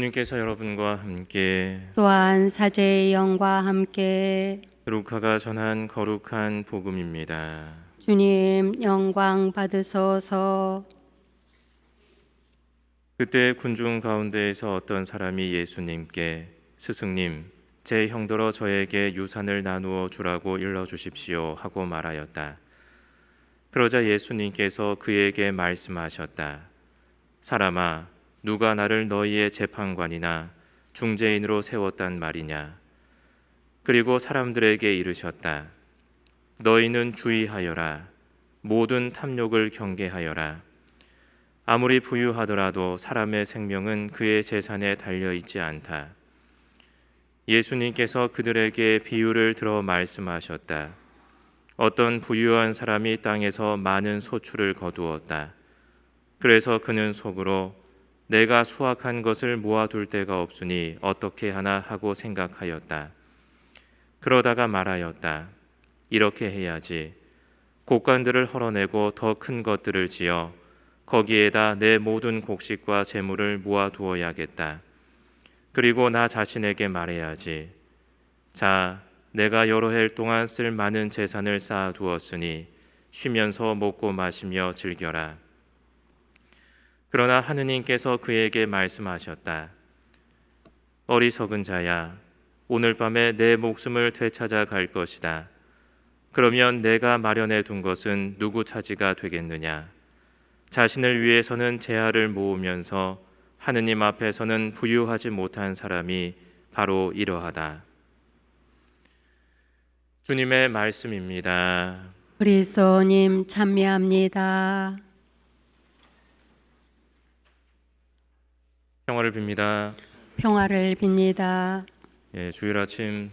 주님께서 여러분과 함께 또한 사제의 영과 함께 루카가 전한 거룩한 복음입니다. 주님 영광 받으소서. 그때 군중 가운데에서 어떤 사람이 예수님께 스승님, 제 형더러 저에게 유산을 나누어 주라고 일러 주십시오 하고 말하였다. 그러자 예수님께서 그에게 말씀하셨다. 사람아, 누가 나를 너희의 재판관이나 중재인으로 세웠단 말이냐? 그리고 사람들에게 이르셨다. 너희는 주의하여라. 모든 탐욕을 경계하여라. 아무리 부유하더라도 사람의 생명은 그의 재산에 달려 있지 않다. 예수님께서 그들에게 비유를 들어 말씀하셨다. 어떤 부유한 사람이 땅에서 많은 소출을 거두었다. 그래서 그는 속으로 내가 수확한 것을 모아둘 데가 없으니 어떻게 하나 하고 생각하였다. 그러다가 말하였다. 이렇게 해야지. 곡간들을 헐어내고 더 큰 것들을 지어 거기에다 내 모든 곡식과 재물을 모아두어야겠다. 그리고 나 자신에게 말해야지. 자, 내가 여러 해 동안 쓸 많은 재산을 쌓아두었으니 쉬면서 먹고 마시며 즐겨라. 그러나 하느님께서 그에게 말씀하셨다. 어리석은 자야, 오늘 밤에 내 목숨을 되찾아 갈 것이다. 그러면 내가 마련해 둔 것은 누구 차지가 되겠느냐? 자신을 위해서는 재화를 모으면서 하느님 앞에서는 부유하지 못한 사람이 바로 이러하다. 주님의 말씀입니다. 그리스도님 찬미합니다. 평화를 빕니다. 평화를 빕니다. 주일 아침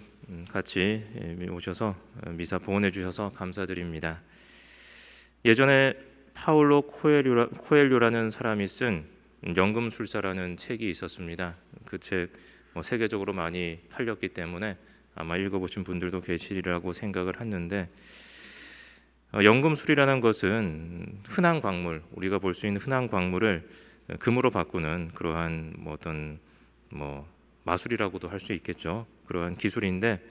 같이 오셔서 미사 봉헌해 주셔서 감사드립니다. 예전에 파울로 코엘료라는 사람이 쓴 연금술사라는 책이 있었습니다. 그 책 세계적으로 많이 팔렸기 때문에 아마 읽어보신 분들도 계시리라고 생각을 했는데, 연금술이라는 것은 흔한 광물, 우리가 볼 수 있는 흔한 광물을 금으로 바꾸는 그러한 어떤 마술이라고도 할 수 있겠죠. 그러한 기술인데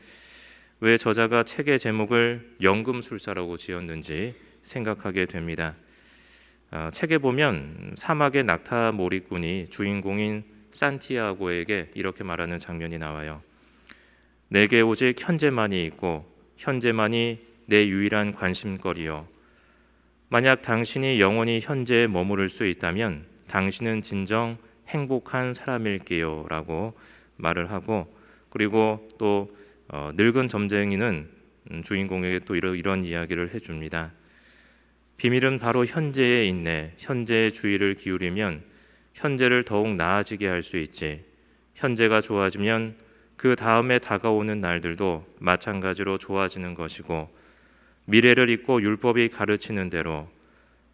왜 저자가 책의 제목을 연금술사라고 지었는지 생각하게 됩니다. 책에 보면 사막의 낙타 몰이꾼이 주인공인 산티아고에게 이렇게 말하는 장면이 나와요. 내게 오직 현재만이 있고 현재만이 내 유일한 관심거리요. 만약 당신이 영원히 현재에 머무를 수 있다면 당신은 진정 행복한 사람일게요 라고 말을 하고, 그리고 또 늙은 점쟁이는 주인공에게 또 이런 이야기를 해줍니다. 비밀은 바로 현재에 있네. 현재의 주의를 기울이면 현재를 더욱 나아지게 할 수 있지. 현재가 좋아지면 그 다음에 다가오는 날들도 마찬가지로 좋아지는 것이고, 미래를 잊고 율법이 가르치는 대로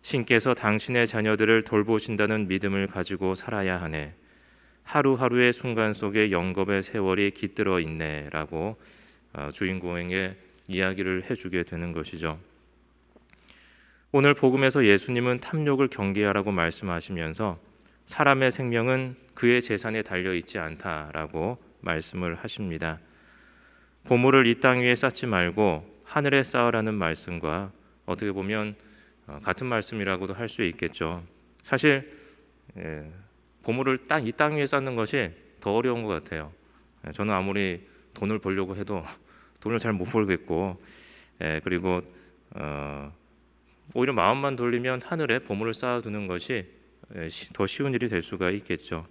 신께서 당신의 자녀들을 돌보신다는 믿음을 가지고 살아야 하네. 하루하루의 순간 속에 영겁의 세월이 깃들어 있네 라고 주인공에게 이야기를 해주게 되는 것이죠. 오늘 복음에서 예수님은 탐욕을 경계하라고 말씀하시면서 사람의 생명은 그의 재산에 달려있지 않다라고 말씀을 하십니다. 보물을 이 땅 위에 쌓지 말고 하늘에 쌓으라는 말씀과 어떻게 보면 같은 말씀이라고도 할 수 있겠죠. 사실 보물을 이 땅 위에 쌓는 것이 더 어려운 것 같아요. 저는 아무리 돈을 벌려고 해도 돈을 잘 못 벌겠고, 그리고 오히려 마음만 돌리면 하늘에 보물을 쌓아두는 것이 더 쉬운 일이 될 수가 있겠죠.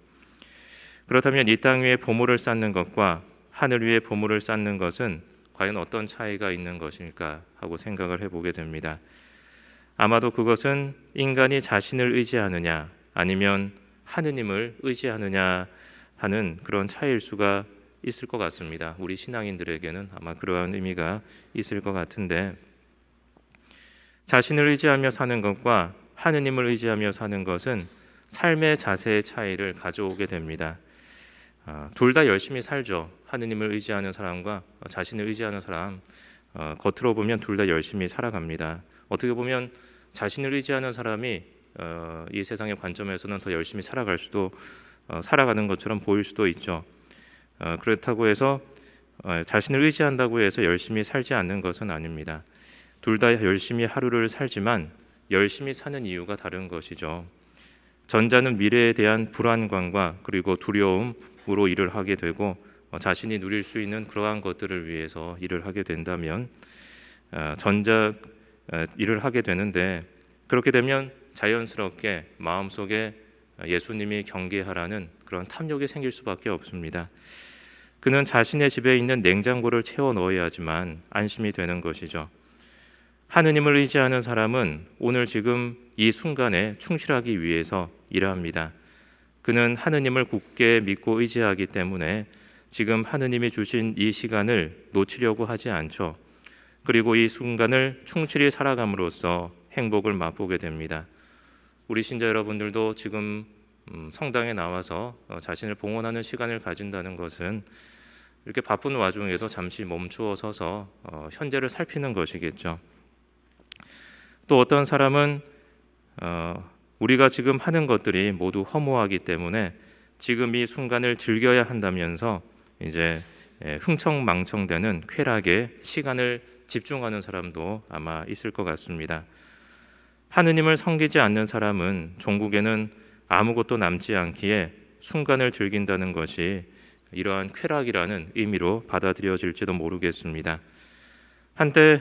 그렇다면 이 땅 위에 보물을 쌓는 것과 하늘 위에 보물을 쌓는 것은 과연 어떤 차이가 있는 것일까 하고 생각을 해보게 됩니다. 아마도 그것은 인간이 자신을 의지하느냐 아니면 하느님을 의지하느냐 하는 그런 차이일 수가 있을 것 같습니다. 우리 신앙인들에게는 아마 그러한 의미가 있을 것 같은데, 자신을 의지하며 사는 것과 하느님을 의지하며 사는 것은 삶의 자세의 차이를 가져오게 됩니다. 둘 다 열심히 살죠. 하느님을 의지하는 사람과 자신을 의지하는 사람, 겉으로 보면 둘 다 열심히 살아갑니다. 어떻게 보면 자신을 의지하는 사람이 이 세상의 관점에서는 더 열심히 살아갈 수도 살아가는 것처럼 보일 수도 있죠. 그렇다고 해서 자신을 의지한다고 해서 열심히 살지 않는 것은 아닙니다. 둘 다 열심히 하루를 살지만 열심히 사는 이유가 다른 것이죠. 전자는 미래에 대한 불안감과 그리고 두려움으로 일을 하게 되고 자신이 누릴 수 있는 그러한 것들을 위해서 일을 하게 된다면 전자 일을 하게 되는데, 그렇게 되면 자연스럽게 마음속에 예수님이 경계하라는 그런 탐욕이 생길 수밖에 없습니다. 그는 자신의 집에 있는 냉장고를 채워 넣어야지만 안심이 되는 것이죠. 하느님을 의지하는 사람은 오늘 지금 이 순간에 충실하기 위해서 일합니다. 그는 하느님을 굳게 믿고 의지하기 때문에 지금 하느님이 주신 이 시간을 놓치려고 하지 않죠. 그리고 이 순간을 충실히 살아감으로써 행복을 맛보게 됩니다. 우리 신자 여러분들도 지금 성당에 나와서 자신을 봉헌하는 시간을 가진다는 것은 이렇게 바쁜 와중에도 잠시 멈추어 서서 현재를 살피는 것이겠죠. 또 어떤 사람은 우리가 지금 하는 것들이 모두 허무하기 때문에 지금 이 순간을 즐겨야 한다면서 이제 흥청망청되는 쾌락에 시간을 집중하는 사람도 아마 있을 것 같습니다. 하느님을 섬기지 않는 사람은 종국에는 아무것도 남지 않기에 순간을 즐긴다는 것이 이러한 쾌락이라는 의미로 받아들여질지도 모르겠습니다. 한때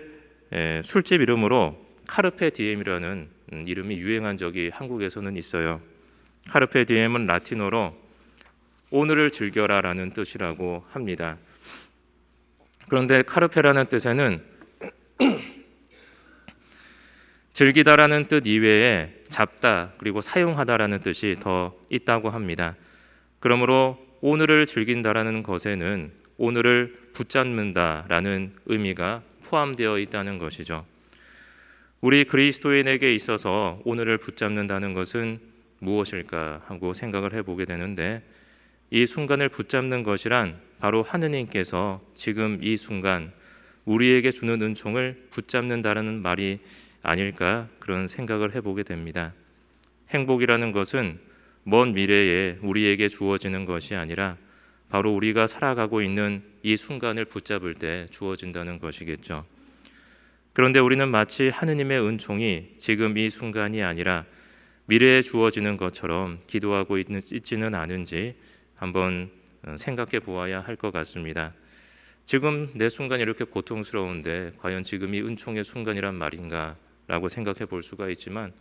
술집 이름으로 카르페 디엠이라는 이름이 유행한 적이 한국에서는 있어요. 카르페 디엠은 라틴어로 오늘을 즐겨라라는 뜻이라고 합니다. 그런데 카르페라는 뜻에는 즐기다라는 뜻 이외에 잡다 그리고 사용하다라는 뜻이 더 있다고 합니다. 그러므로 오늘을 즐긴다라는 것에는 오늘을 붙잡는다라는 의미가 포함되어 있다는 것이죠. 우리 그리스도인에게 있어서 오늘을 붙잡는다는 것은 무엇일까 하고 생각을 해보게 되는데, 이 순간을 붙잡는 것이란 바로 하느님께서 지금 이 순간 우리에게 주는 은총을 붙잡는다라는 말이 아닐까, 그런 생각을 해보게 됩니다. 행복이라는 것은 먼 미래에 우리에게 주어지는 것이 아니라 바로 우리가 살아가고 있는 이 순간을 붙잡을 때 주어진다는 것이겠죠. 그런데 우리는 마치 하느님의 은총이 지금 이 순간이 아니라 미래에 주어지는 것처럼 기도하고 있지는 않은지 한번 생각해 보아야 할 것 같습니다. 지금 내 순간이 이렇게 고통스러운데 과연 지금이 은총의 순간이란 말인가 라고 생각해 볼 수가 있지만,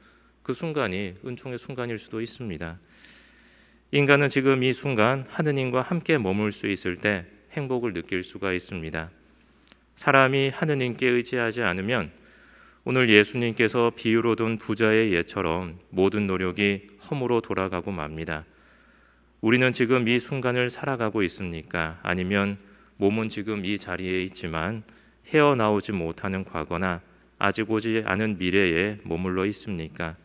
그 순간이 은총의 순간일 수도 있습니다. 인간은 지금 이 순간 하느님과 함께 머물 수 있을 때 행복을 느낄 수가 있습니다. 사람이 하느님께 의지하지 않으면 오늘 예수님께서 비유로 둔 부자의 예처럼 모든 노력이 험으로 돌아가고 맙니다. 우리는 지금 이 순간을 살아가고 있습니까? 아니면 몸은 지금 이 자리에 있지만 헤어나오지 못하는 과거나 아직 오지 않은 미래에 머물러 있습니까?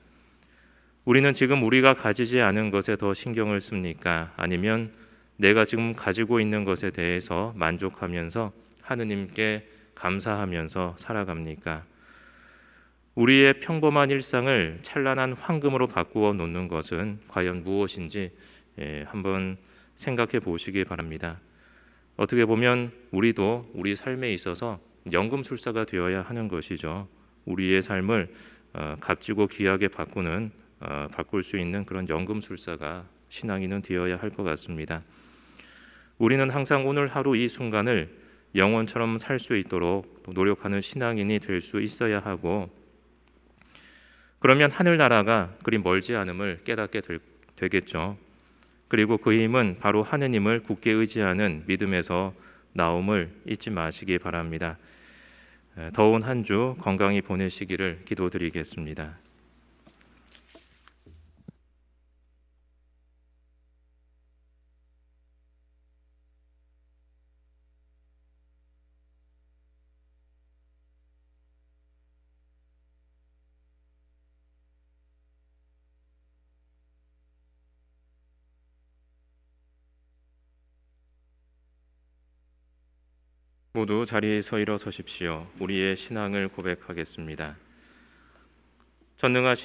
우리는 지금 우리가 가지지 않은 것에 더 신경을 씁니까? 아니면 내가 지금 가지고 있는 것에 대해서 만족하면서 하느님께 감사하면서 살아갑니까? 우리의 평범한 일상을 찬란한 황금으로 바꾸어 놓는 것은 과연 무엇인지 한번 생각해 보시기 바랍니다. 어떻게 보면 우리도 우리 삶에 있어서 연금술사가 되어야 하는 것이죠. 우리의 삶을 값지고 귀하게 바꿀 수 있는 그런 연금술사가 신앙인은 되어야 할 것 같습니다. 우리는 항상 오늘 하루 이 순간을 영원처럼 살 수 있도록 노력하는 신앙인이 될 수 있어야 하고, 그러면 하늘나라가 그리 멀지 않음을 깨닫게 되겠죠. 그리고 그 힘은 바로 하느님을 굳게 의지하는 믿음에서 나옴을 잊지 마시기 바랍니다. 더운 한 주 건강히 보내시기를 기도드리겠습니다. 모두 자리에서 일어서십시오. 우리의 신앙을 고백하겠습니다. 전능하신